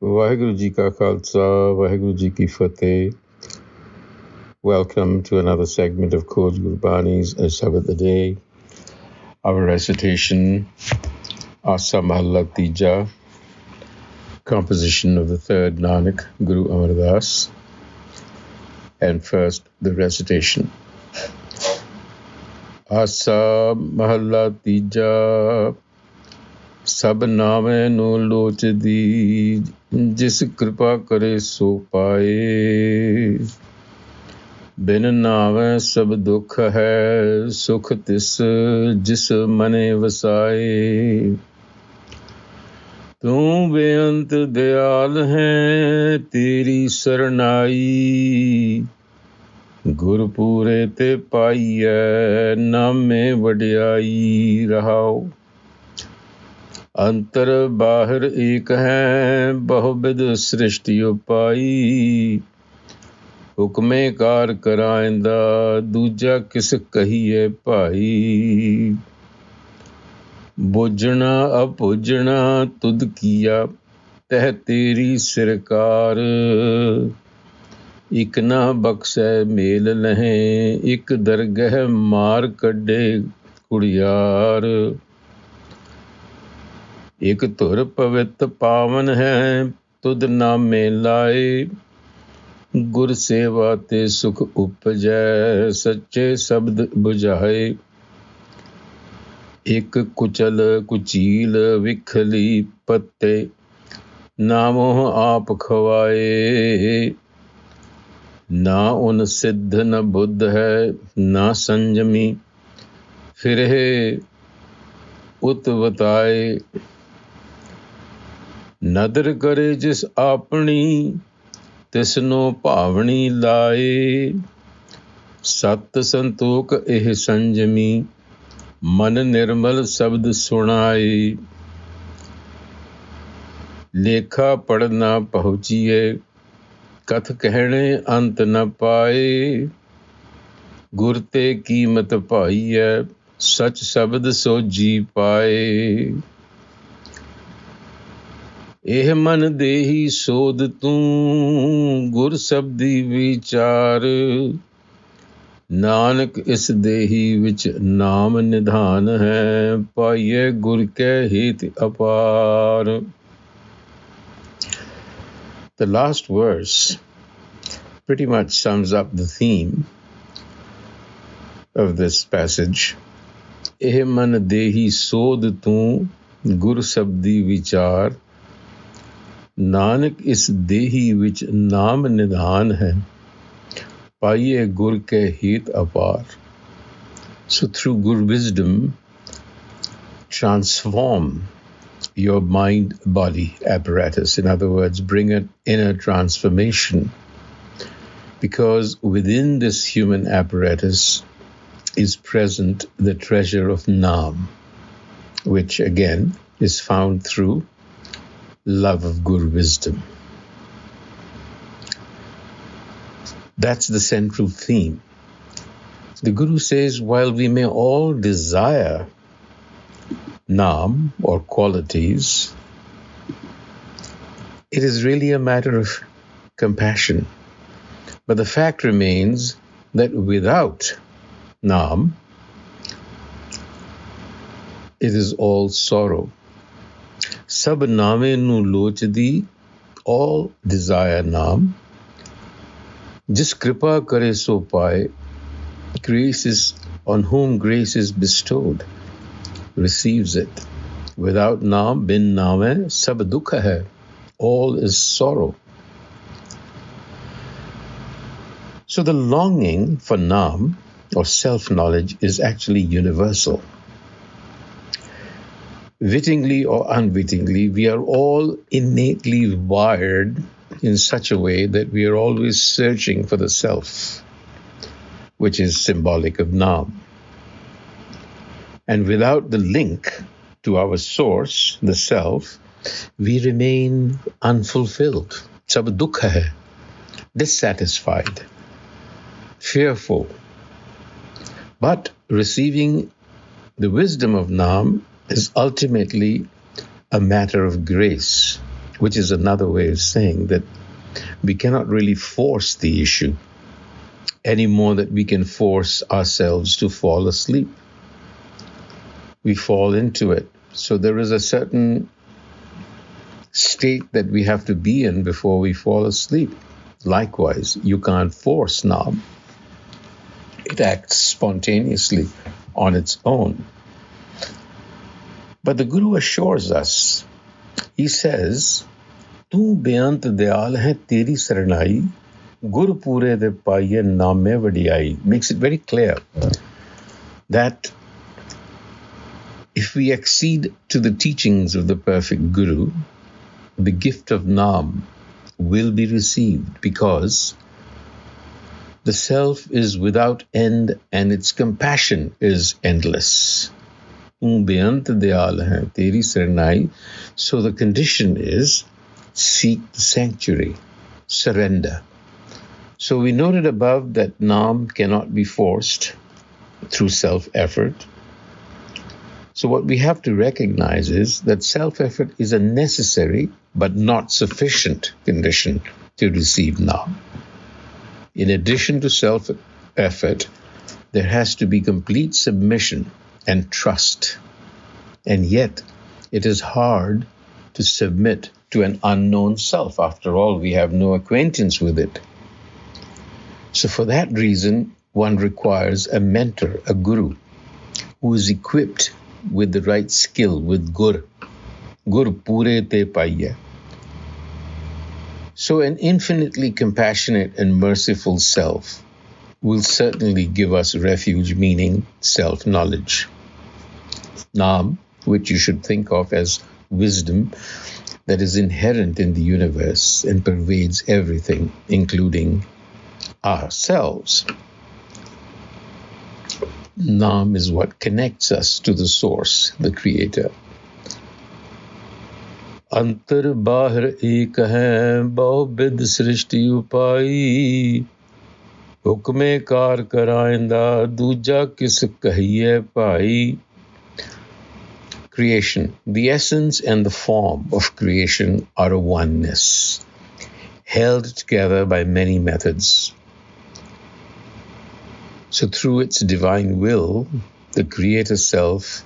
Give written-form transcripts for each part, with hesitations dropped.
Waheguru Ji Ka Khalsa, Waheguru Ji Ki Fateh. Welcome to another segment of Coach Gurbani's a-sabad-a-day. Our recitation, a-sabad-a-day, composition of the third Nanak, Guru Amar Das. And first, the recitation. a-sabad-a-day, Sabh Navai nu Lochadi, jis kripa kare so paaye. Bin Navai sab dukh hai, sukh tis jis mane vasaye. तू बेअंत दयाल है तेरी सरनाई, गुरपूरे ते पाईऐ नामे वड्याई रहाओ। अंतर बाहर एक है बहुविध सृष्टि उपाई, हुक्मे car कराइंदा दूजा किस कहिए भाई। बुझना अपुझना तुद किया तह तेरी सिरकार, इक ना बख्शै मेल लहे इक दरगह मार कड्डे कुड़ियार। एक धुर पवित्र पावन है तुद नामे लाए, गुर सेवा ते सुख उपजै सच्चे शब्द बुझाए। एक कुचल कुचील विखली पत्ते नामो आप खवाए, ना उन सिद्ध न बुद्ध है ना संयमी फिरे उत बताए। नदर करे जिस आपनी तिसनो भावनी लाए, सत संतोख एह संजमी मन निर्मल शब्द सुनाए। लेखा पढ़ना पहुँचिए कथ कहने अंत न पाए, गुर ते कीमत पाई है सच शब्द सो जी पाए। एह मन देही सोध तू गुर शब्दी विचार, नानक इस देही विच नाम निधान है पाइए गुर के हित अपार। The last verse pretty much sums up the theme of this passage. Eh man dehi sod tu gur sabdi vichar, Nanak इस देही विच नाम निधान है पाइए गुर के हित अपार. So through Gur wisdom, transform your mind-body apparatus. In other words, bring an inner transformation. Because within this human apparatus is present the treasure of Naam, which again is found through love of Gur wisdom. That's the central theme. The Guru says, while we may all desire Naam or qualities, it is really a matter of compassion. But the fact remains that without Naam, it is all sorrow. Sabh Navai nu Lochadi, all desire Naam. Jis kripa kare so paaye, grace is on whom grace is bestowed, receives it. Without Naam, bin Navai, sab dukha hai, all is sorrow. So the longing for Naam or self-knowledge is actually universal. Wittingly or unwittingly, we are all innately wired in such a way that we are always searching for the self, which is symbolic of Naam. And without the link to our source, the self, we remain unfulfilled, sab dukha hai, dissatisfied, fearful. But receiving the wisdom of Naam is ultimately a matter of grace, which is another way of saying that we cannot really force the issue any more than we can force ourselves to fall asleep. We fall into it. So there is a certain state that we have to be in before we fall asleep. Likewise, you can't force Nam. It acts spontaneously on its own. But the Guru assures us, he says, Tu beyant dayal hai teri saranai, gur pure de paiye naame vadiyai. Makes it very clear that if we accede to the teachings of the perfect Guru, the gift of Nam will be received, because the self is without end and its compassion is endless. So the condition is seek the sanctuary, surrender. So we noted above that Nam cannot be forced through self-effort. So what we have to recognize is that self-effort is a necessary but not sufficient condition to receive Nam. In addition to self-effort, there has to be complete submission and trust. And yet, it is hard to submit to an unknown self. After all, we have no acquaintance with it. So for that reason, one requires a mentor, a guru, who is equipped with the right skill, with gur pure te paiye. So an infinitely compassionate and merciful self will certainly give us refuge, meaning self-knowledge. Nam, which you should think of as wisdom that is inherent in the universe and pervades everything, including ourselves. Nam is what connects us to the source, the creator. अंतर बाहर एक है बहुविध सृष्टि उपाई हुक्मे car कराइंदा दूजा किस कहिए भाई. Creation, the essence and the form of creation are a oneness, held together by many methods. So through its divine will, the creator self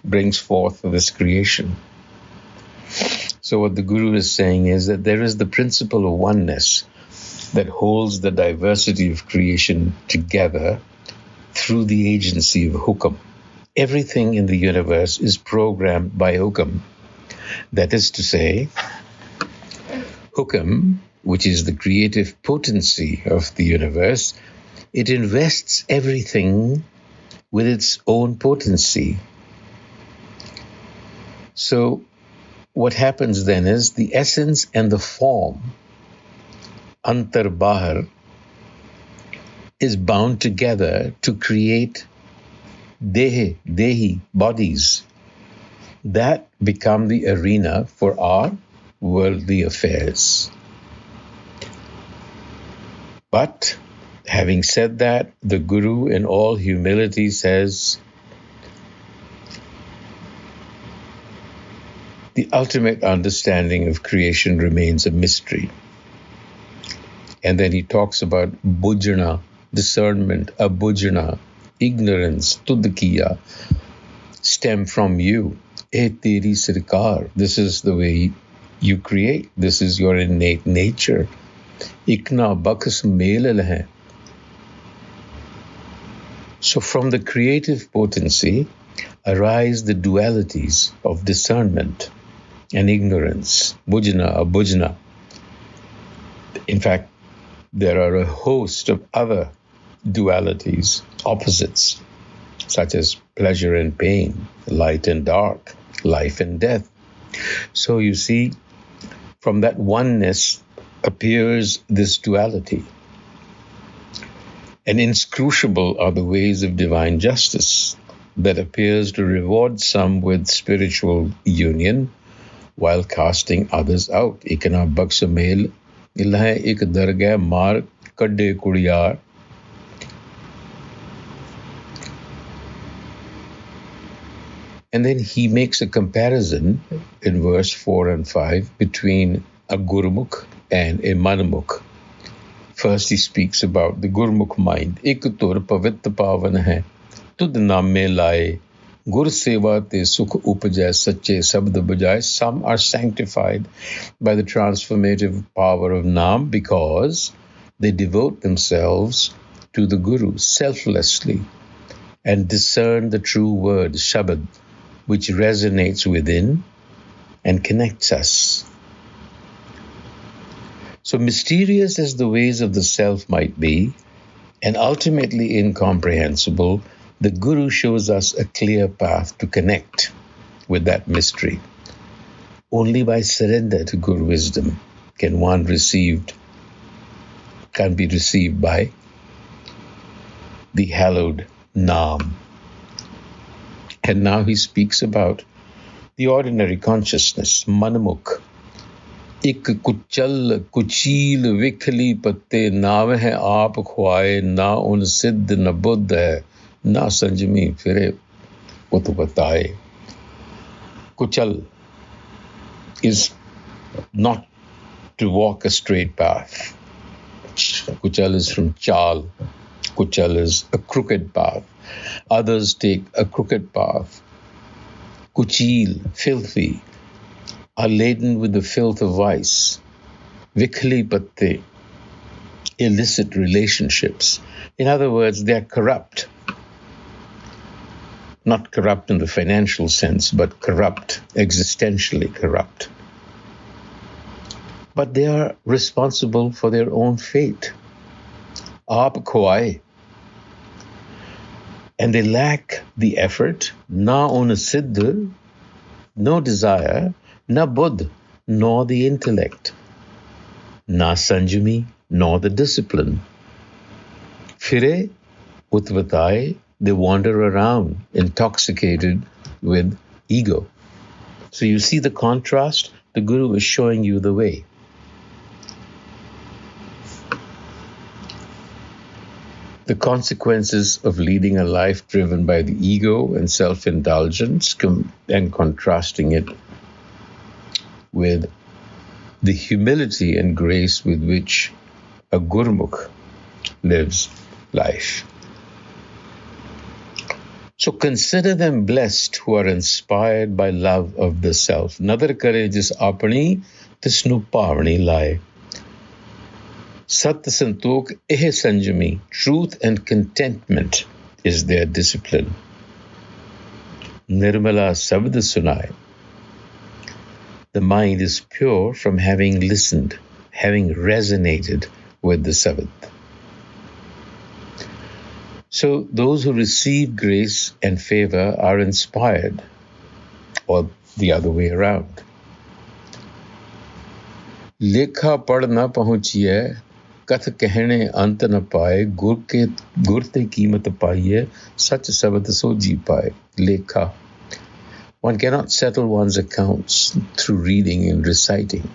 brings forth this creation. So what the Guru is saying is that there is the principle of oneness that holds the diversity of creation together through the agency of hukam. Everything in the universe is programmed by hukam. That is to say, hukam, which is the creative potency of the universe, it invests everything with its own potency. So what happens then is the essence and the form, antar bahar, is bound together to create dehi, bodies, that become the arena for our worldly affairs. But having said that, the Guru in all humility says, the ultimate understanding of creation remains a mystery. And then he talks about bujana, discernment, abujana, ignorance, tudkiya, stem from you. E teri sirkar. This is the way you create. This is your innate nature. Ikna bakas mele hai. So from the creative potency arise the dualities of discernment and ignorance, bujana, abujana. In fact, there are a host of other dualities, opposites, such as pleasure and pain, light and dark, life and death. So you see, from that oneness appears this duality. And inscrutable are the ways of divine justice that appears to reward some with spiritual union while casting others out. Ikna baksamel ilha ik dargah mar kadde kudiyar. And then he makes a comparison in verse 4 and 5 between a Gurmukh and a Manmukh. First, he speaks about the Gurmukh mind. Ek tur pavit pavan hai, tud name laye, gur seva te sukh upajai, sache sabd bajai. Some are sanctified by the transformative power of Naam because they devote themselves to the Guru selflessly and discern the true word, Shabad, which resonates within and connects us. So mysterious as the ways of the self might be, and ultimately incomprehensible, the Guru shows us a clear path to connect with that mystery. Only by surrender to Guru wisdom can be received by the hallowed Naam. And now he speaks about the ordinary consciousness, Manmukh. Ik kuchal kuchil vikhli patte naam hai aap khwaye, na un siddh na buddh hai, na sanjami fire ut bataye. Kuchal is not to walk a straight path. Kuchal is from chal. Kuchal is a crooked path. Others take a crooked path. Kuchil, filthy, are laden with the filth of vice. Vikhli patte, illicit relationships. In other words, they are corrupt. Not corrupt in the financial sense, but corrupt, existentially corrupt. But they are responsible for their own fate. Aap khwaye. And they lack the effort, na un siddh, no desire, na buddh, nor the intellect, na sanjami, nor the discipline. Fire utvatay, they wander around, intoxicated with ego. So you see the contrast? The Guru is showing you the way. The consequences of leading a life driven by the ego and self-indulgence and contrasting it with the humility and grace with which a Gurmukh lives life. So consider them blessed who are inspired by love of the self. Nadar kare jis apni tisnu pavani laye. Sat santok eh sanjami, truth and contentment is their discipline. Nirmala sabd sunai. The mind is pure from having listened, having resonated with the Sabbath. So those who receive grace and favor are inspired, or the other way around. Lekha pad na pahuchiye, kath कहने अंत न पाए, गुर ते कीमत पाइए, सच शब्द सो जी पाए. Lekha. One cannot settle one's accounts through reading and reciting.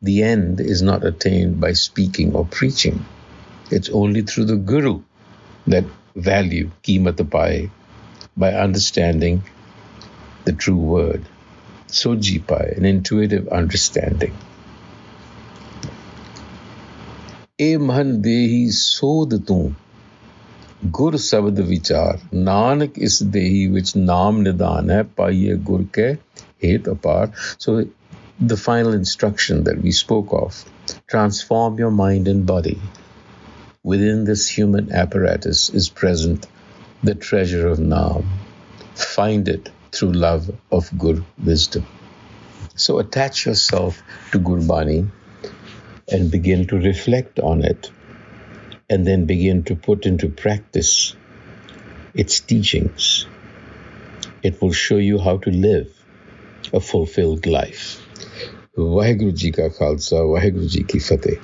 The end is not attained by speaking or preaching. It's only through the Guru that value, कीमत पाए, by understanding the true word. So ji paye, an intuitive understanding. E man dehi sod tu, gur sabad vichar, nanak is dehi which naam nidan hai, paiye gur ke het apar. So the final instruction that we spoke of, transform your mind and body. Within this human apparatus is present the treasure of Naam. Find it through love of Gur wisdom. So attach yourself to Gurbani and begin to reflect on it, and then begin to put into practice its teachings. It will show you how to live a fulfilled life. Vaheguru Ji ka Khalsa, Vaheguru Ji ki Fateh.